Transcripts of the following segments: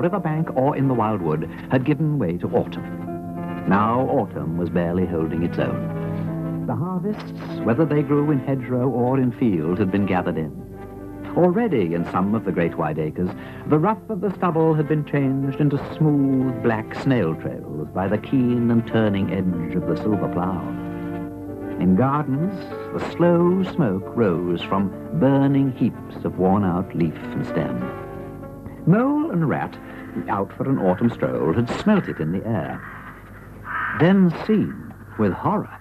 riverbank or in the wildwood, had given way to autumn. Now autumn was barely holding its own. The harvests, whether they grew in hedgerow or in field, had been gathered in. Already in some of the great wide acres, the rough of the stubble had been changed into smooth black snail trails by the keen and turning edge of the silver plough. In gardens, the slow smoke rose from burning heaps of worn-out leaf and stem. Mole and rat, out for an autumn stroll, had smelt it in the air, then seen, with horror,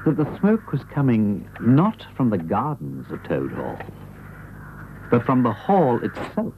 that the smoke was coming not from the gardens of Toad Hall, but from the hall itself.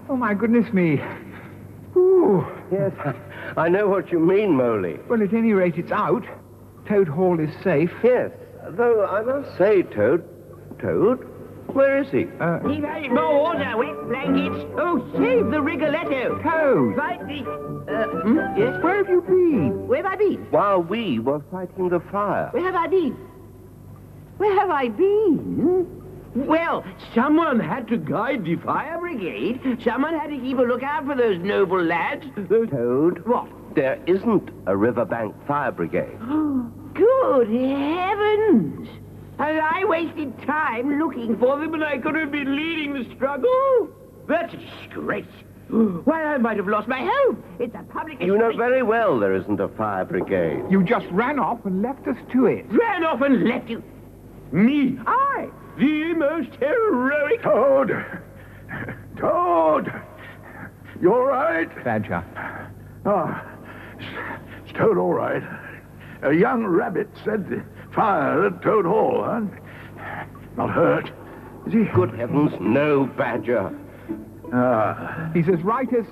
Oh, my goodness me. Ooh. Yes, I know what you mean, Moley. Well, at any rate, it's out. Toad Hall is safe. Yes, though I must say, Toad, where is he? He had more water, wet blankets. Oh, save the Rigoletto. Toad! Fight the... Yes? Where have you been? Where have I been? While we were fighting the fire. Where have I been? Where have I been? Well, someone had to guide the fire brigade. Someone had to keep a lookout for those noble lads. Toad? What? There isn't a riverbank fire brigade. Good heavens! And I wasted time looking for them and I could have been leading the struggle? That's a disgrace. Why, I might have lost my home. It's a public... You know very well there isn't a fire brigade. You just ran off and left us to it. Ran off and left you. Me? I? The most heroic... Toad! You all right? Badger. Oh, it's Toad all right. A young rabbit said fire at Toad Hall, huh? Not hurt, is he? Good heavens, no, Badger. He's as right as...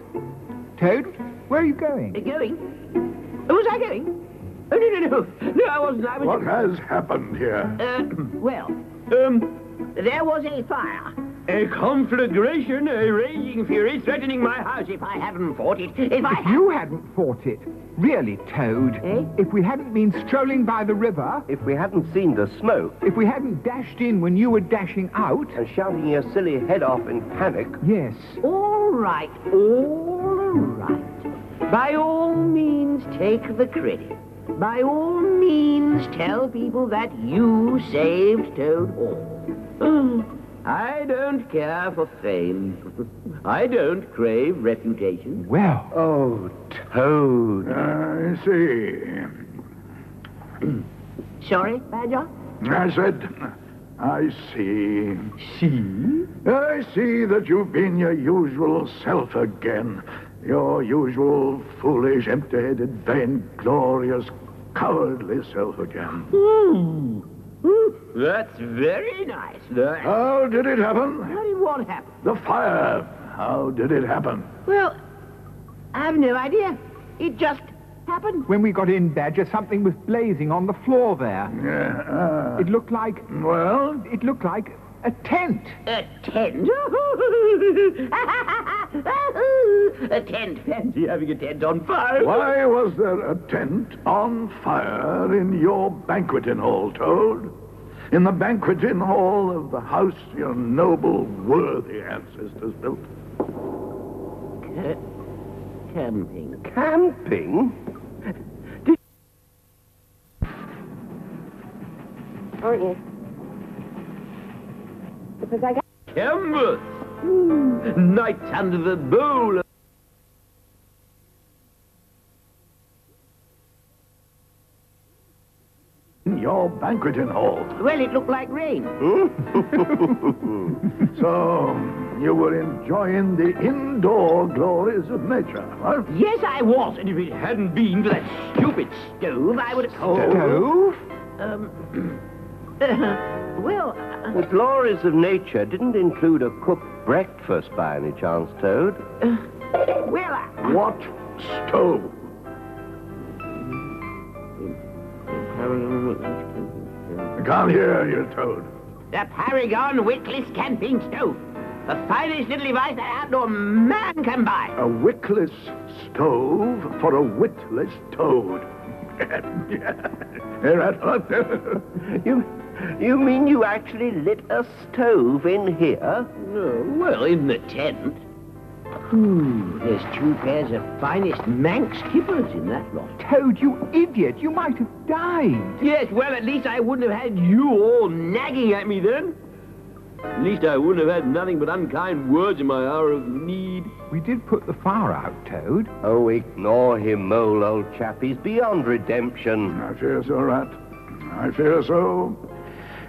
Toad, where are you going? Going? Was I going? Oh, no. No, I wasn't. What has happened here? There was a fire. A conflagration, a raging fury threatening my house if I hadn't fought it. If you hadn't fought it. Really, Toad. Eh? If we hadn't been strolling by the river... If we hadn't seen the smoke... If we hadn't dashed in when you were dashing out... And shouting your silly head off in panic... Yes. All right. By all means, take the credit. By all means, tell people that you saved Toad Hall. I don't care for fame. I don't crave reputation. Well... Oh, Toad. I see. Sorry, Badger? I said, I see. See? I see that you've been your usual self again. Your usual foolish, empty-headed, vainglorious, cowardly self again. That's very nice. How did it happen? How did what happen? The fire. How did it happen? Well, I have no idea. It just happened. When we got in, Badger, something was blazing on the floor there. Yeah. It looked like... Well? It looked like a tent. A tent? A tent. Fancy having a tent on fire. Why was there a tent on fire in your banqueting hall, Toad? In the banqueting hall of the house your noble, worthy ancestors built? Camping. Camping? Aren't you? Because I got... Canvas! Nights under the bowl. In your banqueting hall. Well, it looked like rain. So, you were enjoying the indoor glories of nature, huh? Yes, I was, and if it hadn't been for that stupid stove, I would have... Stove? Well... The glories of nature didn't include a cooked breakfast by any chance, Toad. What stove? I can't hear you, Toad. The Paragon Wickless Camping Stove. The finest little device that outdoor man can buy. A wickless stove for a witless toad. You mean you actually lit a stove in here? No, well, in the tent. There's 2 pairs of finest Manx kippers in that lot. Toad, you idiot. You might have died. Yes, well, at least I wouldn't have had you all nagging at me then. At least I wouldn't have had nothing but unkind words in my hour of need. We did put the fire out, Toad. Oh, ignore him, Mole, old chap. He's beyond redemption. I fear so, Rat. I fear so.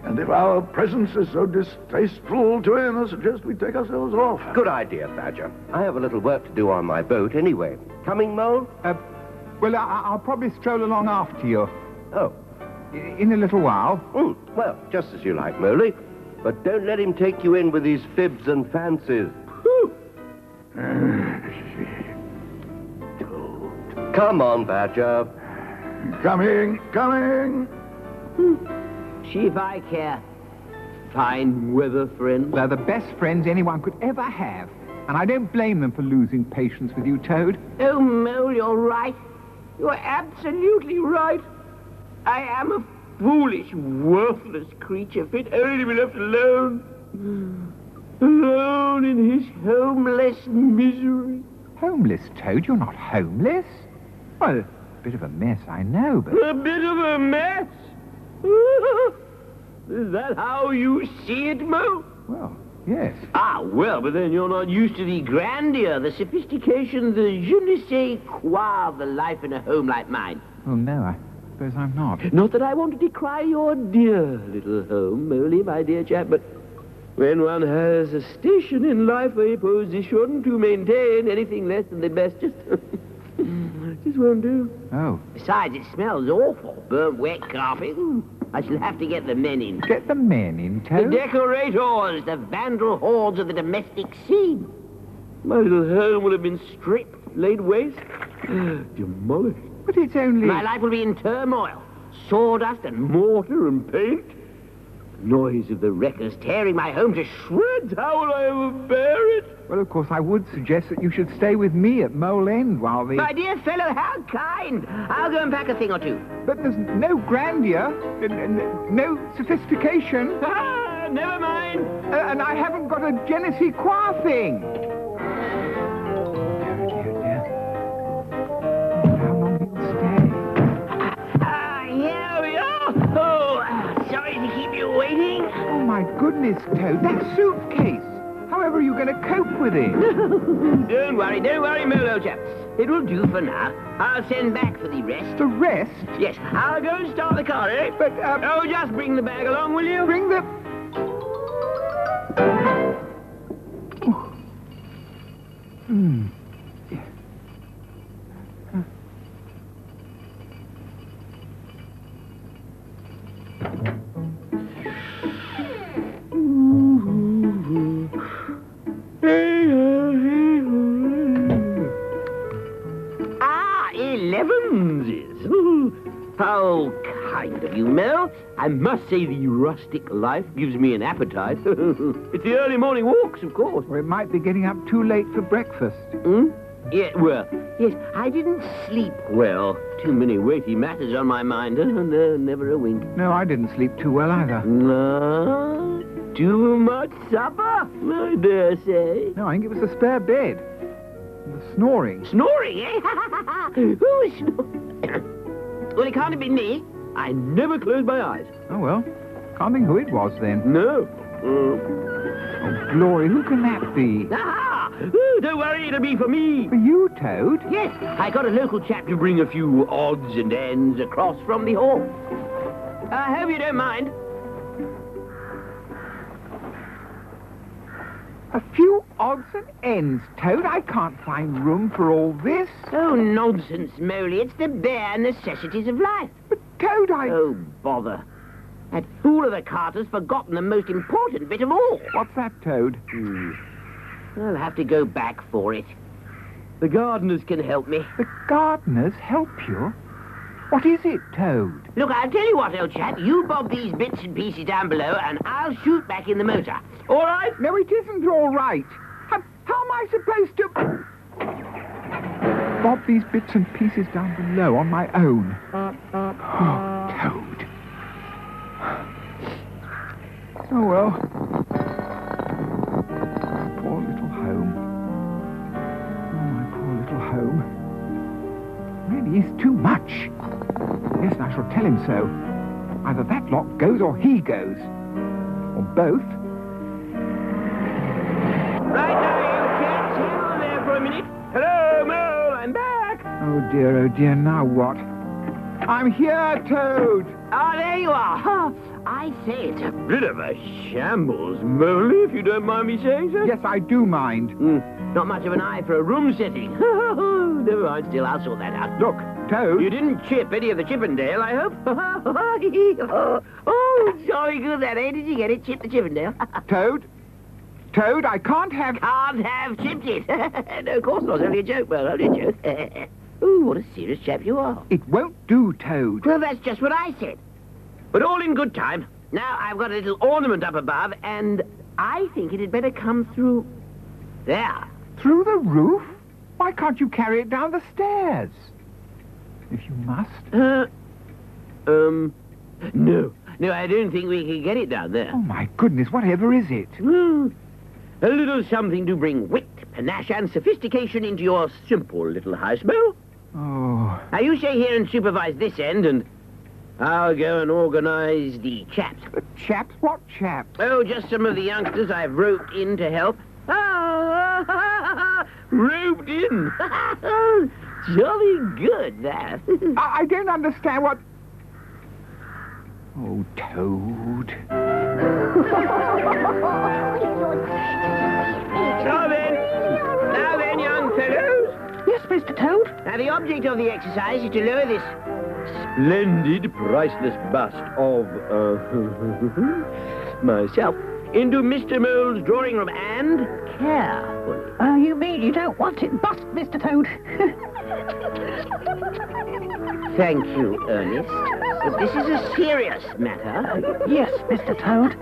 And if our presence is so distasteful to him, I suggest we take ourselves off. Good idea, Badger. I have a little work to do on my boat anyway. Coming, Mole? Well, I'll probably stroll along after you. Oh. In a little while. Well, just as you like, Moley. But don't let him take you in with his fibs and fancies. Come on, Badger. Coming. See if I care. Fine weather, friend. They're the best friends anyone could ever have. And I don't blame them for losing patience with you, Toad. Oh, Mole, you're right. You're absolutely right. I am a foolish, worthless creature, fit only to be left alone. Alone in his homeless misery. Homeless, Toad? You're not homeless. Well, a bit of a mess, I know, but... A bit of a mess? Is that how you see it, Mo? Well, yes. Ah, well, but then you're not used to the grandeur, the sophistication, the je ne sais quoi of the life in a home like mine. Well, no, I suppose I'm not. Not that I want to decry your dear little home, Moley, my dear chap, but when one has a station in life, a position to maintain, anything less than the best just won't do. Oh. Besides, it smells awful. Burnt wet carpet. I shall have to get the men in. Get the men in, The Toad? decorators, the vandal hordes of the domestic scene. My little home will have been stripped, laid waste, demolished. But it's only... My life will be in turmoil. Sawdust and mortar and paint. The noise of the wreckers tearing my home to shreds. How will I ever bear it? Well, of course, I would suggest that you should stay with me at Mole End while the... My dear fellow, how kind. I'll go and pack a thing or two. But there's no grandeur, no sophistication. Ah, never mind. And I haven't got a je ne sais quoi thing. Dear. How long will you stay? Here we are. Oh, sorry to keep you waiting. Oh, my goodness, Toad, that suitcase. However are you going to cope with it? Don't worry, Molo chap. It will do for now. I'll send back for the rest. The rest? Yes, I'll go and start the car, eh? But, Oh, just bring the bag along, will you? Bring the... How kind of you, Mel. I must say the rustic life gives me an appetite. It's the early morning walks, of course. Or it might be getting up too late for breakfast. Yeah, well, yes, I didn't sleep well. Too many weighty matters on my mind. No, never a wink. No, I didn't sleep too well either. No? Too much supper, I dare say. No, I think it was the spare bed. The snoring. Snoring, eh? Who is snoring? Well, it can't have been me. I never closed my eyes. Oh, well, can't think who it was then. No. Oh, glory, who can that be? Aha! Ooh, don't worry, it'll be for me. For you, Toad? Yes, I got a local chap to bring a few odds and ends across from the hall. I hope you don't mind. A few odds and ends, Toad. I can't find room for all this. Oh, nonsense, Moley. It's the bare necessities of life. But, Toad, Oh, bother. That fool of a carter's forgotten the most important bit of all. What's that, Toad? I'll have to go back for it. The gardeners can help me. The gardeners help you? What is it, Toad? Look, I'll tell you what, old chap. You bob these bits and pieces down below, and I'll shoot back in the motor. All right? No, it isn't all right. How am I supposed to... bob these bits and pieces down below on my own? Oh, Toad. Oh, well. Poor little home. Oh, my poor little home. Really is too much. Yes, I shall tell him so. Either that lot goes or he goes. Or both. Right now, you cats, hang on there for a minute. Hello, Mole, I'm back. Oh, dear, now what? I'm here, Toad. Ah, there you are. Huh. I say, it's a bit of a shambles, Moley, if you don't mind me saying so. Yes, I do mind. Not much of an eye for a room setting. Never mind, still, I'll sort that out. Look, Toad. You didn't chip any of the Chippendale, I hope? Oh, jolly good that, eh? Did you get it? Chip the Chippendale? Toad, I can't have... Can't have chipped it. No, of course not. Only a joke, Well, only a joke. Ooh, what a serious chap you are. It won't do, Toad. Well, that's just what I said. But all in good time. Now, I've got a little ornament up above, and I think it had better come through there. Through the roof? Why can't you carry it down the stairs? If you must. No, I don't think we can get it down there. Oh, my goodness, whatever is it? A little something to bring wit, panache, and sophistication into your simple little house, Mole. Oh. Now, you stay here and supervise this end, and I'll go and organize the chaps. The chaps? What chaps? Oh, just some of the youngsters I've roped in to help. Roped in. Jolly good, that. I don't understand what... Oh, Toad. Now then, young fellows. Yes, Mr. Toad? Now, the object of the exercise is to lower this splendid, priceless bust of, myself into Mr. Mole's drawing room, and carefully. You mean you don't want it bust, Mr. Toad? Thank you, Ernest. But this is a serious matter. Yes, Mr. Toad.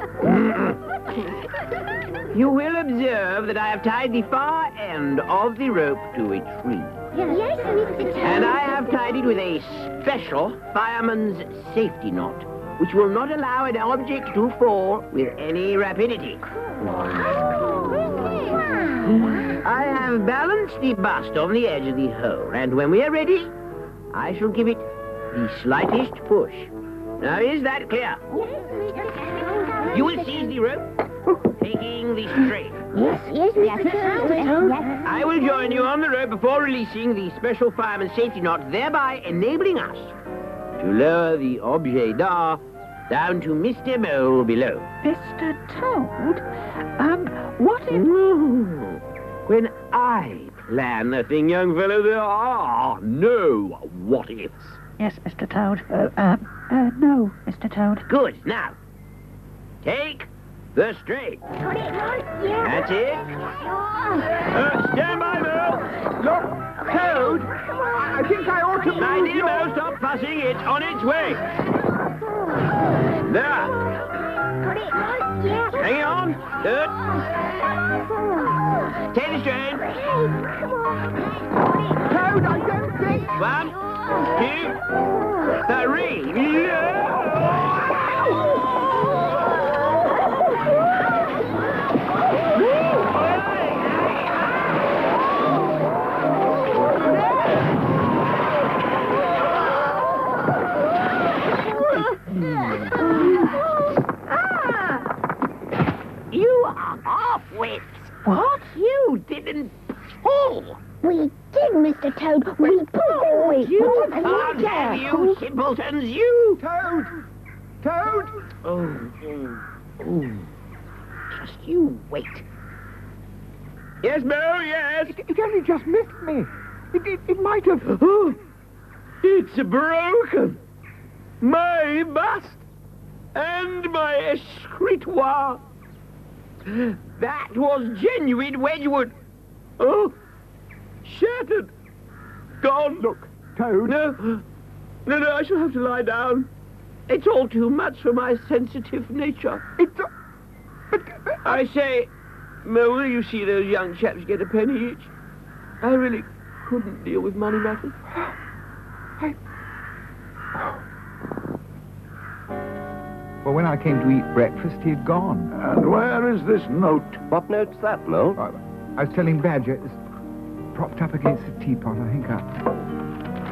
You will observe that I have tied the far end of the rope to a tree. Yes, Mr. Toad. And I have tied it with a special fireman's safety knot, which will not allow an object to fall with any rapidity. I have balanced the bust on the edge of the hole, and when we are ready, I shall give it the slightest push. Now, is that clear? You will seize the rope, taking the string. Yes, Mr. Toad. Yes. I will join you on the rope before releasing the special fireman's safety knot, thereby enabling us to lower the objet d'art down to Mr. Mole below. Mr. Toad? What if... When I plan a thing, young fellow, there are no what-ifs. Yes, Mr. Toad. No, Mr. Toad. Good. Now, take the string. That's it. Stand by, Mole. Look, Toad, I think I ought to... My dear Mole, stop fussing. It's on its way. There. Hang on. Good. Take the string. Toad, I don't think... 1, 2, 3. You are half-wits. What? You didn't pull. We did, Mr. Toad. We pulled. You can't have, you simpletons, you. Toad! Toad! Oh. Just you wait. Yes, Mo, yes. It only just missed me. It might have... Oh, it's broken. My bust and my escritoire. That was genuine Wedgwood. Oh, shattered. Gone. Look, Toad. No, I shall have to lie down. It's all too much for my sensitive nature. It's... I say, Mo, will you see those young chaps get a penny each? I really couldn't deal with money matters. Well, when I came to eat breakfast, he had gone. And where is this note? What note's that, Mo? I was telling Badger, it's propped up against the teapot, I think.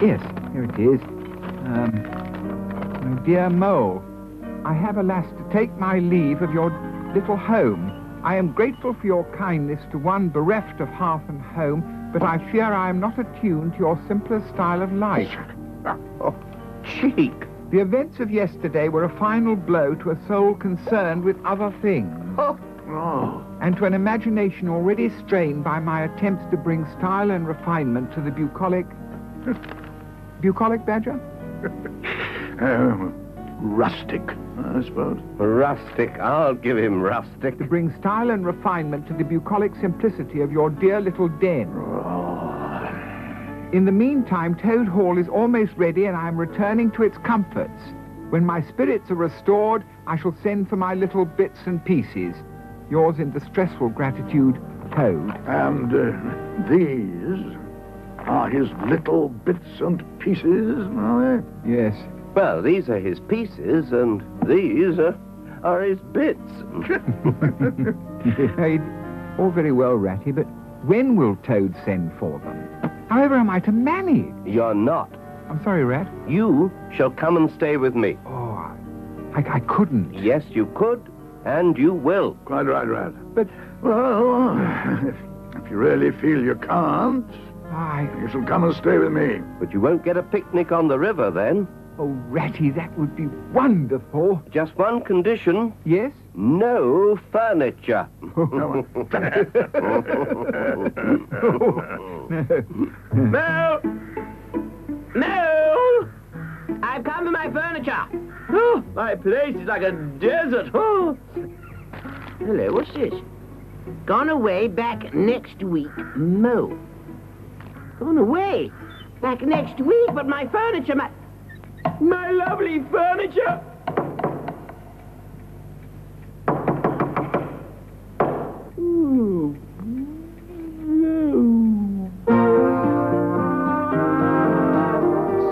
Yes, here it is. My dear Mole, I have, alas, to take my leave of your little home. I am grateful for your kindness to one bereft of hearth and home, but I fear I am not attuned to your simpler style of life. Oh, cheek. The events of yesterday were a final blow to a soul concerned with other things. Oh. And to an imagination already strained by my attempts to bring style and refinement to the bucolic... Bucolic, Badger? Rustic, I suppose. Rustic. I'll give him rustic. To bring style and refinement to the bucolic simplicity of your dear little den. In the meantime, Toad Hall is almost ready and I am returning to its comforts. When my spirits are restored, I shall send for my little bits and pieces. Yours in distressful gratitude, Toad. And these are his little bits and pieces, are they? Yes. Well, these are his pieces, and these are his bits. All very well, Ratty, but when will Toad send for them? However am I to manage? You're not. I'm sorry, Rat. You shall come and stay with me. Oh, I couldn't. Yes, you could, and you will. Quite right, Rat. But... Well, if you really feel you can't, I... you shall come and stay with me. But you won't get a picnic on the river then. Oh, Ratty, that would be wonderful. Just one condition. Yes? No furniture. No. Mo! Mo! I've come for my furniture. Oh, my place is like a desert. Oh. Hello, what's this? Gone away, back next week, Mo. Gone away, back next week, but my furniture, my lovely furniture. Ooh.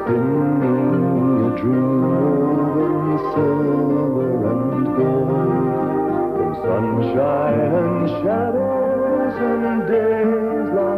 Spinning a dream in silver and gold, from sunshine and shadows and days like